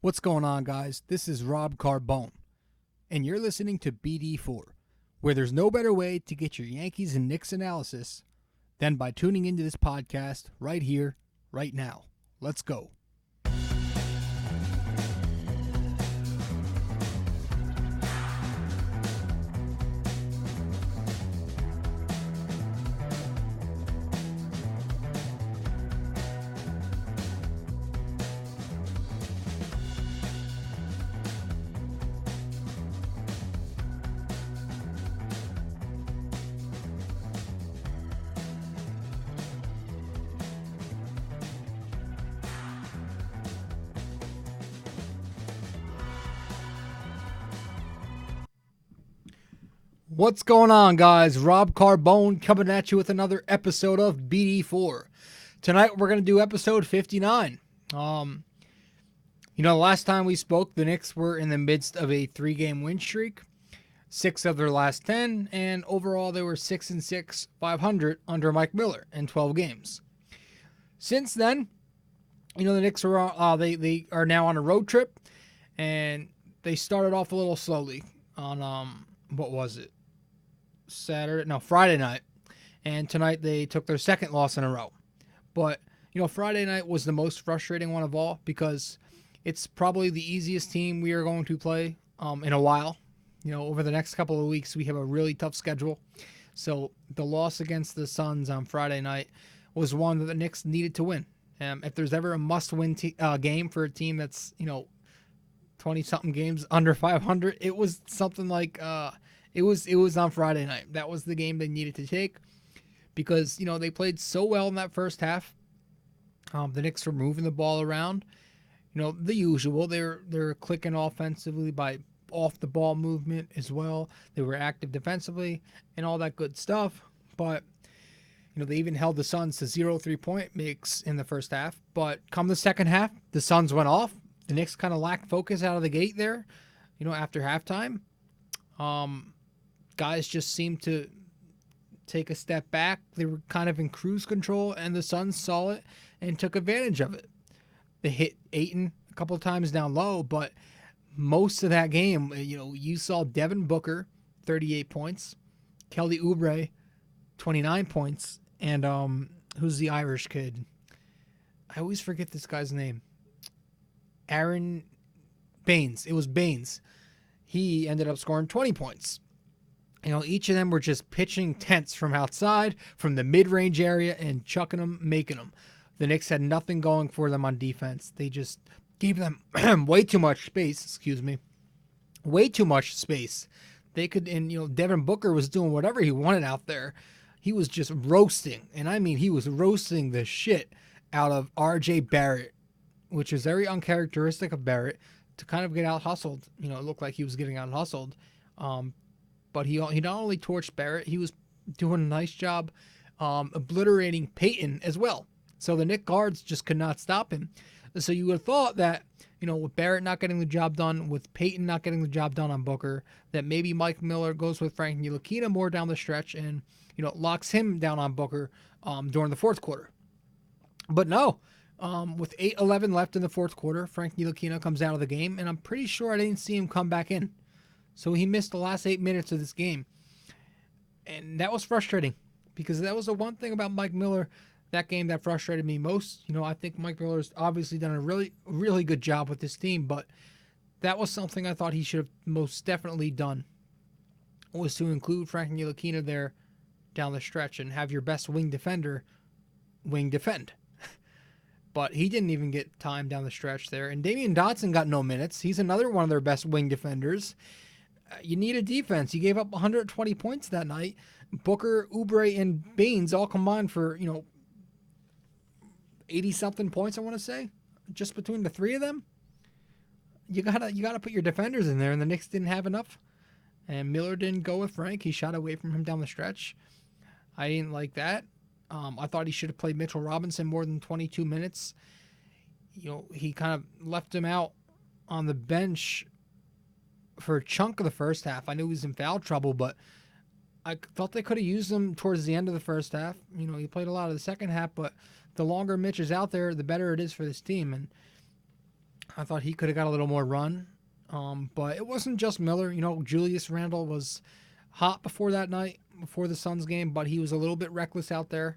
What's going on, guys? This is Rob Carbone, and you're listening to BD4, where there's no better way to get your Yankees and Knicks analysis than by tuning into this podcast right here, right now. Let's go. What's going on, guys? Rob Carbone coming at you with another episode of BD4. Tonight we're going to do episode 59. The last time we spoke, the Knicks were in the midst of a 3-game win streak, 6 of their last 10, and overall they were 6-6, 500 under Mike Miller in 12 games. Since then, the Knicks are they are now on a road trip, and they started off a little slowly on what was it? Friday night, and tonight they took their second loss in a row. But Friday night was the most frustrating one of all because it's probably the easiest team we are going to play in a while. Over the next couple of weeks we have a really tough schedule, so the loss against the Suns on Friday night was one that the Knicks needed to win. If there's ever a must-win game for a team that's 20-something games under 500, it was something like It was on Friday night. That was the game they needed to take because, they played so well in that first half. The Knicks were moving the ball around. The usual. They're clicking offensively by off-the-ball movement as well. They were active defensively and all that good stuff. But, they even held the Suns to 0 3-point makes in the first half. But come the second half, the Suns went off. The Knicks kind of lacked focus out of the gate there, after halftime. Guys just seemed to take a step back. They were kind of in cruise control, and the Suns saw it and took advantage of it. They hit Ayton a couple of times down low, but most of that game, you saw Devin Booker, 38 points, Kelly Oubre, 29 points, and who's the Irish kid? I always forget this guy's name. Aaron Baines. It was Baines. He ended up scoring 20 points. Each of them were just pitching tents from outside, from the mid-range area, and chucking them, making them. The Knicks had nothing going for them on defense. They just gave them way too much space. Way too much space. They could, and Devin Booker was doing whatever he wanted out there. He was just roasting, and I mean he was roasting the shit out of R.J. Barrett, which is very uncharacteristic of Barrett to kind of get out hustled. It looked like he was getting out hustled. But he not only torched Barrett, he was doing a nice job obliterating Payton as well. So the Knicks guards just could not stop him. So you would have thought that, with Barrett not getting the job done, with Payton not getting the job done on Booker, that maybe Mike Miller goes with Frank Ntilikina more down the stretch and, locks him down on Booker during the fourth quarter. But no, with 8:11 left in the fourth quarter, Frank Ntilikina comes out of the game, and I'm pretty sure I didn't see him come back in. So he missed the last 8 minutes of this game. And that was frustrating because that was the one thing about Mike Miller, that game that frustrated me most. I think Mike Miller's obviously done a really, really good job with this team, but that was something I thought he should have most definitely done, was to include Frank Ntilikina there down the stretch and have your best wing defender wing defend. But he didn't even get time down the stretch there. And Damian Dotson got no minutes. He's another one of their best wing defenders. You need a defense. You gave up 120 points that night. Booker, Oubre, and Baines all combined for, 80-something points, I want to say, just between the three of them. You gotta put your defenders in there, and the Knicks didn't have enough. And Miller didn't go with Frank. He shot away from him down the stretch. I didn't like that. I thought he should have played Mitchell Robinson more than 22 minutes. He kind of left him out on the bench for a chunk of the first half. I knew he was in foul trouble, but I thought they could have used him towards the end of the first half. He played a lot of the second half, but the longer Mitch is out there, the better it is for this team. And I thought he could have got a little more run. But it wasn't just Miller. Julius Randle was hot before that night, before the Suns game, but he was a little bit reckless out there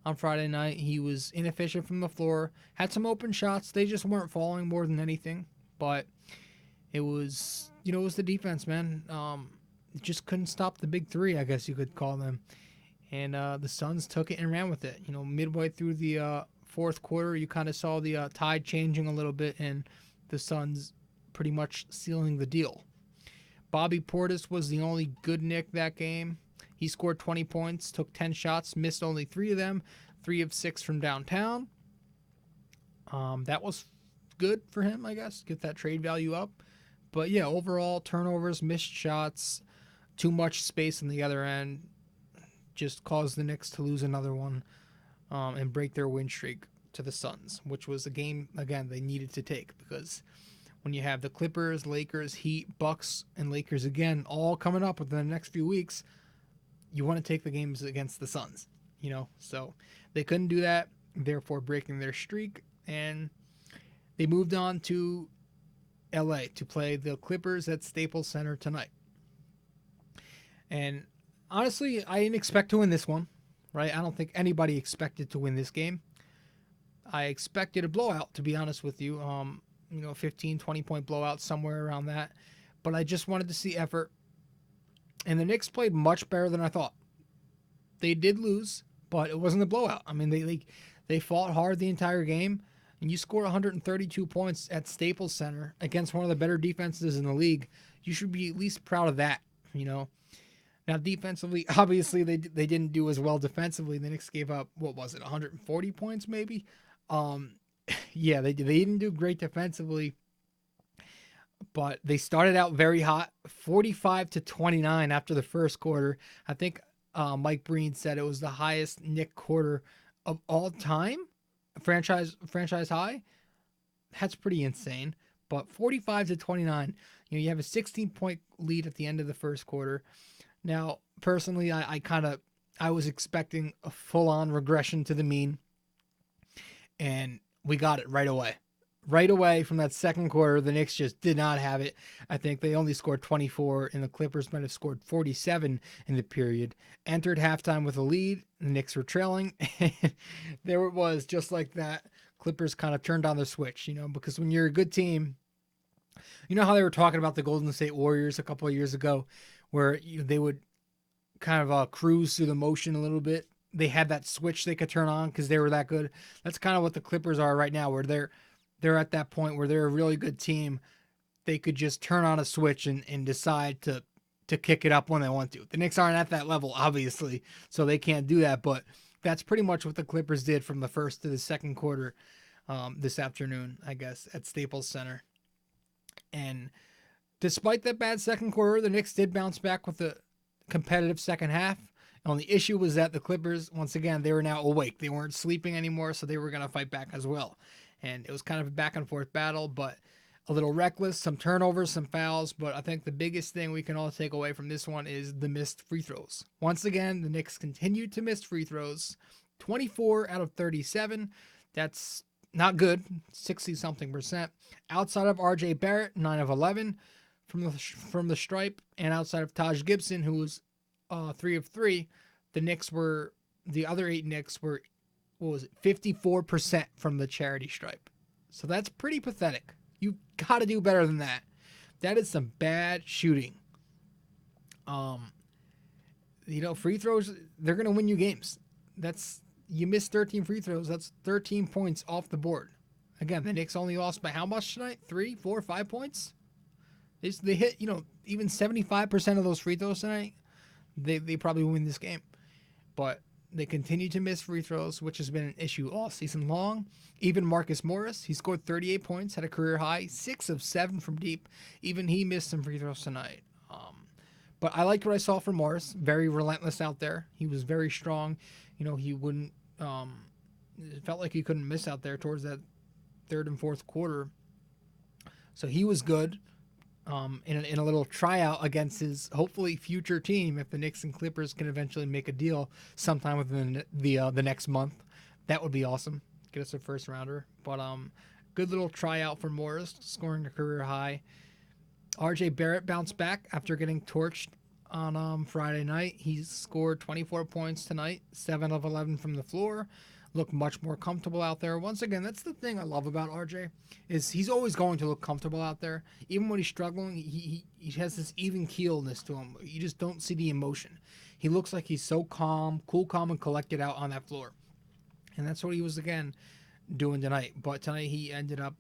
on Friday night. He was inefficient from the floor, had some open shots. They just weren't falling more than anything. But it was, it was the defense, man. Just couldn't stop the big three, I guess you could call them. And the Suns took it and ran with it. Midway through the fourth quarter, you kind of saw the tide changing a little bit, and the Suns pretty much sealing the deal. Bobby Portis was the only good Knick that game. He scored 20 points, took 10 shots, missed only 3 of them, 3 of 6 from downtown. That was good for him, I guess, get that trade value up. But yeah, overall, turnovers, missed shots, too much space on the other end just caused the Knicks to lose another one and break their win streak to the Suns, which was a game, again, they needed to take because when you have the Clippers, Lakers, Heat, Bucks, and Lakers again all coming up within the next few weeks, you want to take the games against the Suns, So they couldn't do that, therefore breaking their streak, and they moved on to LA to play the Clippers at Staples Center tonight. And honestly, I didn't expect to win this one, right? I don't think anybody expected to win this game. I expected a blowout, to be honest with you. 15, 20-point blowout, somewhere around that. But I just wanted to see effort. And the Knicks played much better than I thought. They did lose, but it wasn't a blowout. I mean, they fought hard the entire game. And you score 132 points at Staples Center against one of the better defenses in the league. You should be at least proud of that, Now, defensively, obviously, they didn't do as well defensively. The Knicks gave up, 140 points maybe? Yeah, they didn't do great defensively, but they started out very hot, 45-29 after the first quarter. I think Mike Breen said it was the highest Knick quarter of all time, franchise high. That's pretty insane. But 45-29, you have a 16-point lead at the end of the first quarter. Now, personally, I was expecting a full-on regression to the mean, and we got it right away. Right away from that second quarter, the Knicks just did not have it. I think they only scored 24, and the Clippers might have scored 47 in the period. Entered halftime with a lead. The Knicks were trailing. And there it was, just like that. Clippers kind of turned on the switch, because when you're a good team, how they were talking about the Golden State Warriors a couple of years ago, where they would kind of cruise through the motion a little bit. They had that switch they could turn on because they were that good. That's kind of what the Clippers are right now, where they're at that point where they're a really good team. They could just turn on a switch and decide to kick it up when they want to. The Knicks aren't at that level, obviously, so they can't do that. But that's pretty much what the Clippers did from the first to the second quarter this afternoon, I guess, at Staples Center. And despite that bad second quarter, the Knicks did bounce back with a competitive second half. The only issue was that the Clippers, once again, they were now awake. They weren't sleeping anymore, so they were going to fight back as well. And it was kind of a back-and-forth battle, but a little reckless, some turnovers, some fouls. But I think the biggest thing we can all take away from this one is the missed free throws. Once again, the Knicks continued to miss free throws, 24 out of 37. That's not good, 60-something%. Outside of R.J. Barrett, 9 of 11 from the stripe, and outside of Taj Gibson, who was 3 of 3, the other 8 Knicks were, 54% from the charity stripe. So that's pretty pathetic. You got to do better than that. That is some bad shooting. Free throws, they're going to win you games. You miss 13 free throws, that's 13 points off the board. Again, the Knicks only lost by how much tonight? 3, 4, 5 points? They hit, even 75% of those free throws tonight, they probably win this game. But they continue to miss free throws, which has been an issue all season long. Even Marcus Morris, he scored 38 points, had a career high, 6 of 7 from deep. Even he missed some free throws tonight. But I liked what I saw from Morris. Very relentless out there. He was very strong. He wouldn't, it felt like he couldn't miss out there towards that third and fourth quarter. So he was good. In a little tryout against his hopefully future team, if the Knicks and Clippers can eventually make a deal sometime within the next month, that would be awesome. Get us a first rounder. But Good little tryout for Morris, scoring a career high. RJ Barrett bounced back after getting torched on Friday night. He scored 24 points tonight, 7 of 11 from the floor. Looked much more comfortable out there. Once again, that's the thing I love about RJ, is he's always going to look comfortable out there. Even when he's struggling, he has this even keelness to him. You just don't see the emotion. He looks like he's so calm, cool, calm, and collected out on that floor. And that's what he was, again, doing tonight. But tonight he ended up,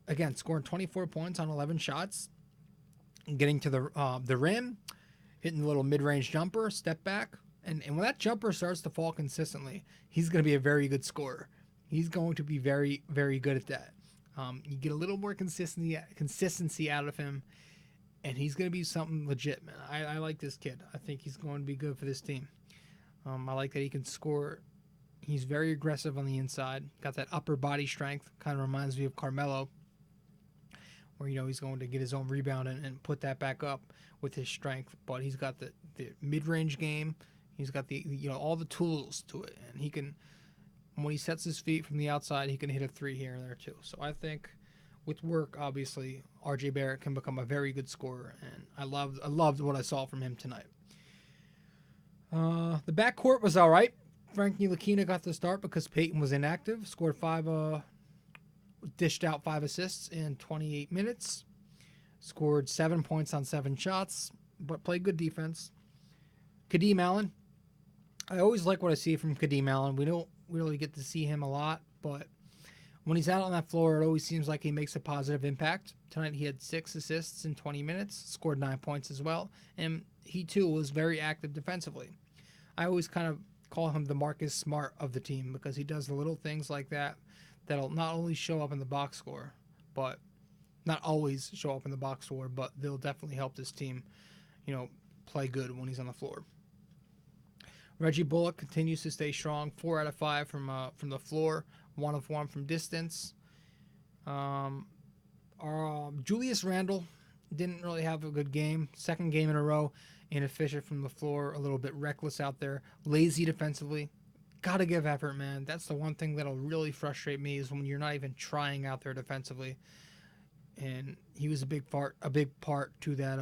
again, scoring 24 points on 11 shots, getting to the rim, hitting the little mid-range jumper, step back. And when that jumper starts to fall consistently, he's going to be a very good scorer. He's going to be very, very good at that. You get a little more consistency out of him, and he's going to be something legit, man. I like this kid. I think he's going to be good for this team. I like that he can score. He's very aggressive on the inside. Got that upper body strength. Kind of reminds me of Carmelo, where, he's going to get his own rebound and put that back up with his strength. But he's got the mid-range game. He's got the all the tools to it, and he can, when he sets his feet from the outside, he can hit a three here and there too. So I think with work, obviously, RJ Barrett can become a very good scorer, and I loved what I saw from him tonight. The backcourt was all right. Frankie Ntilikina got the start because Peyton was inactive. Scored dished out 5 assists in 28 minutes. Scored 7 points on 7 shots, but played good defense. Kadeem Allen. I always like what I see from Kadeem Allen. We don't really get to see him a lot, but when he's out on that floor, it always seems like he makes a positive impact. Tonight he had 6 assists in 20 minutes, scored 9 points as well, and he too was very active defensively. I always kind of call him the Marcus Smart of the team because he does the little things like that that'll not only show up in the box score, but not always show up in the box score, but they'll definitely help this team, play good when he's on the floor. Reggie Bullock continues to stay strong, 4 out of 5 from the floor, 1 of 1 from distance. Julius Randle didn't really have a good game. Second game in a row, inefficient from the floor, a little bit reckless out there, lazy defensively. Gotta give effort, man. That's the one thing that'll really frustrate me, is when you're not even trying out there defensively. And he was a big part to that.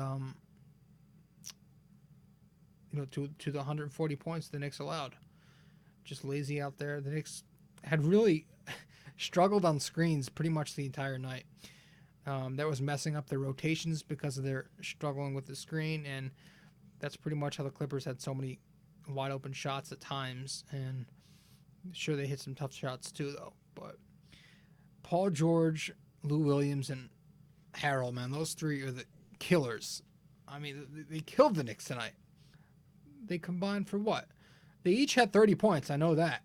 To the 140 points the Knicks allowed. Just lazy out there. The Knicks had really struggled on screens pretty much the entire night. That was messing up their rotations because of their struggling with the screen, and that's pretty much how the Clippers had so many wide open shots at times. And sure, they hit some tough shots too, though. But Paul George, Lou Williams, and Harrell, man, those 3 are the killers. I mean, they killed the Knicks tonight. They combined for what? They each had 30 points. I know that.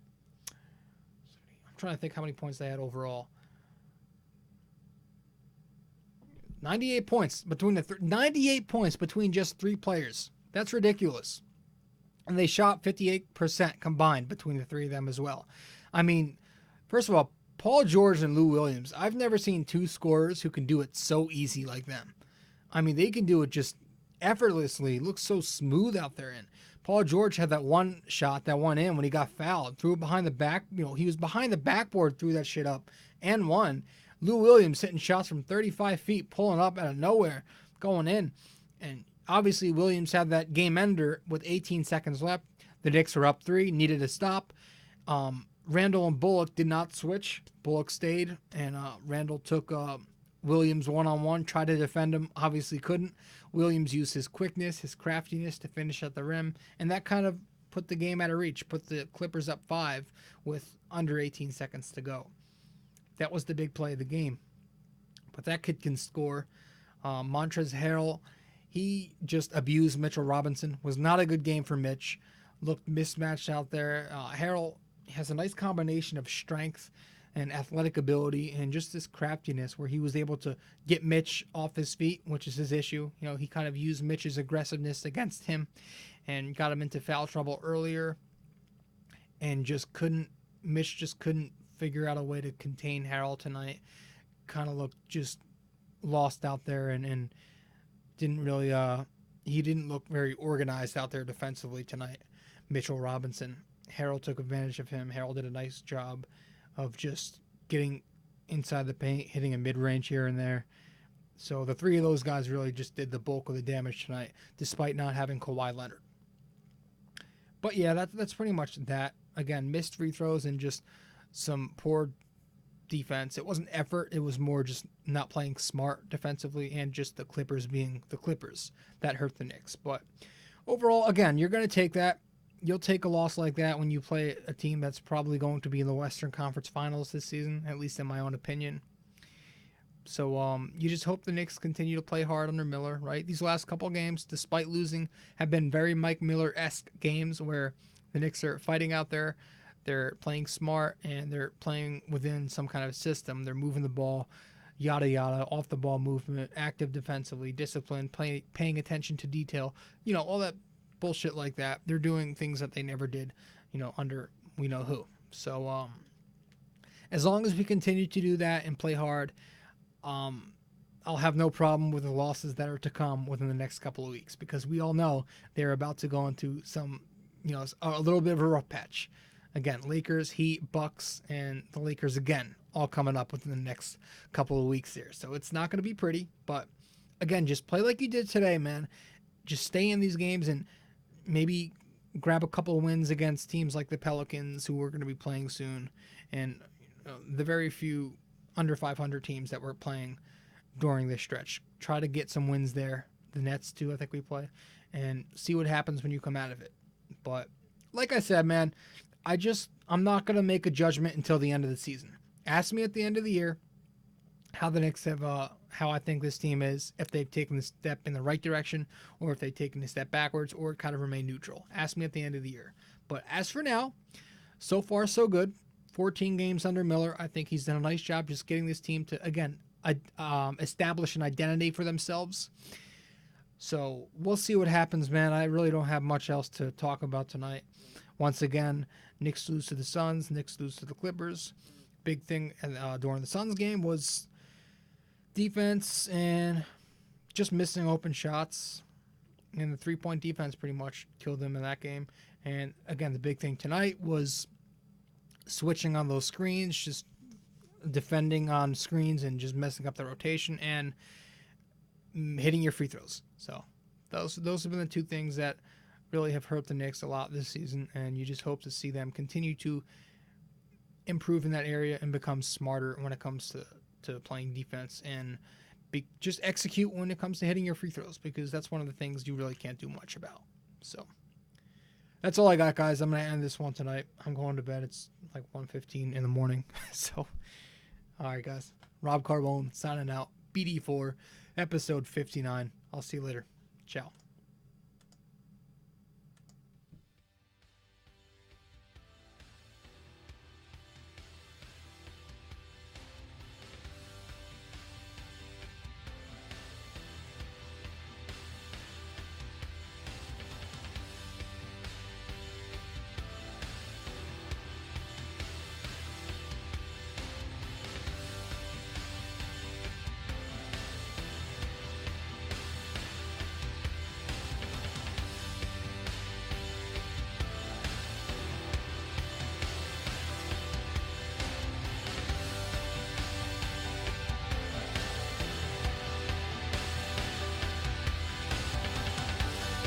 I'm trying to think how many points they had overall. 98 points between 98 points between just 3 players. That's ridiculous. And they shot 58% combined between the 3 of them as well. I mean, first of all, Paul George and Lou Williams, I've never seen 2 scorers who can do it so easy like them. I mean, they can do it just effortlessly. It looks so smooth out there. And Paul George had that one shot, that one in when he got fouled, threw it behind the back. He was behind the backboard, threw that shit up and won. Lou Williams hitting shots from 35 feet, pulling up out of nowhere, going in. And obviously Williams had that game ender with 18 seconds left. The Knicks were up 3, needed a stop. Randle and Bullock did not switch. Bullock stayed, and Randle took Williams one-on-one, tried to defend him, obviously couldn't. Williams used his quickness, his craftiness to finish at the rim, and that kind of put the game out of reach, put the Clippers up 5 with under 18 seconds to go. That was the big play of the game. But that kid can score. Montrezl Harrell, he just abused Mitchell Robinson. Was not a good game for Mitch. Looked mismatched out there. Harrell has a nice combination of strength and athletic ability and just this craftiness where he was able to get Mitch off his feet, which is his issue. He kind of used Mitch's aggressiveness against him and got him into foul trouble earlier, and Mitch just couldn't figure out a way to contain Harrell tonight. Kind of looked just lost out there and didn't really he didn't look very organized out there defensively tonight. Mitchell Robinson. Harrell took advantage of him. Harrell did a nice job of just getting inside the paint, hitting a mid-range here and there. So the three of those guys really just did the bulk of the damage tonight, despite not having Kawhi Leonard. But yeah, that's pretty much that. Again, missed free throws and just some poor defense. It wasn't effort. It was more just not playing smart defensively and just the Clippers being the Clippers that hurt the Knicks. But overall, again, you're going to take that. You'll take a loss like that when you play a team that's probably going to be in the Western Conference Finals this season, at least in my own opinion. So you just hope the Knicks continue to play hard under Miller, right? These last couple games, despite losing, have been very Mike Miller-esque games where the Knicks are fighting out there. They're playing smart, and they're playing within some kind of system. They're moving the ball, yada, yada, off-the-ball movement, active defensively, disciplined, paying attention to detail, all that bullshit like that. They're doing things that they never did, under we know who. So as long as we continue to do that and play hard, I'll have no problem with the losses that are to come within the next couple of weeks, because we all know they're about to go into some, a little bit of a rough patch. Again, Lakers, Heat, Bucks, and the Lakers again, all coming up within the next couple of weeks here. So it's not going to be pretty, but again, just play like you did today, man. Just stay in these games and maybe grab a couple of wins against teams like the Pelicans, who we're going to be playing soon, and the very few under 500 teams that we're playing during this stretch. Try to get some wins there. The Nets too, I think we play, and see what happens when you come out of it. But like I said, man, I'm not going to make a judgment until the end of the season. Ask me at the end of the year how the Knicks have, how I think this team is, if they've taken the step in the right direction, or if they've taken a step backwards, or kind of remain neutral. Ask me at the end of the year. But as for now, so far so good. 14 games under Miller. I think he's done a nice job just getting this team to, again, establish an identity for themselves. So we'll see what happens, man. I really don't have much else to talk about tonight. Once again, Knicks lose to the Suns. Knicks lose to the Clippers. Big thing during the Suns game was defense and just missing open shots. And the three-point defense pretty much killed them in that game. And again, the big thing tonight was switching on those screens, just defending on screens and just messing up the rotation and hitting your free throws. So those have been the two things that really have hurt the Knicks a lot this season, and you just hope to see them continue to improve in that area and become smarter when it comes to playing defense and just execute when it comes to hitting your free throws, because that's one of the things you really can't do much about. So that's all I got, guys. I'm going to end this one tonight. I'm going to bed. It's like 1:15 in the morning. So, all right, guys. Rob Carbone signing out. BD4, episode 59. I'll see you later. Ciao.